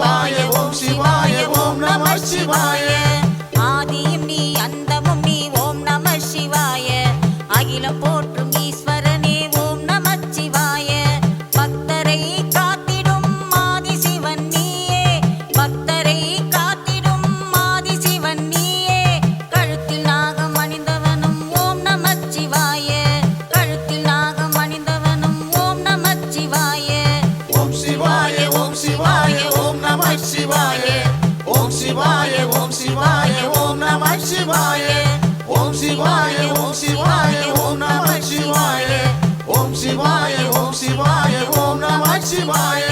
சிவாய ஓம் சிவாய ஓம் நம சிவாய ஆதியும் நீ அந்தமும் நீ ஓம் நம சிவாய அகிலம் போற்றும் ஈஸ்வரனே ஓம் நம சிவாய பக்தரை காத்திடும் ஆதி சிவன் நீயே பக்தரை காத்திடும் ஆதி சிவன் நீயே கழுத்தில் நாகம் அணிந்தவனும் ஓம் நம சிவாய கழுத்தில் நாகம் அணிந்தவனும் ஓம் நம சிவாய ஓம் சிவாய ஓம் சிவாய ஓம் நம சிவாய ஓம் சிவாய ஓம் சிவாய ஓம் நம சிவாய ஓம் சிவாய ஓம் சிவாய ஓம் நம சிவாய ஓம் சிவாய ஓம் சிவாய ஓம் நம சிவாய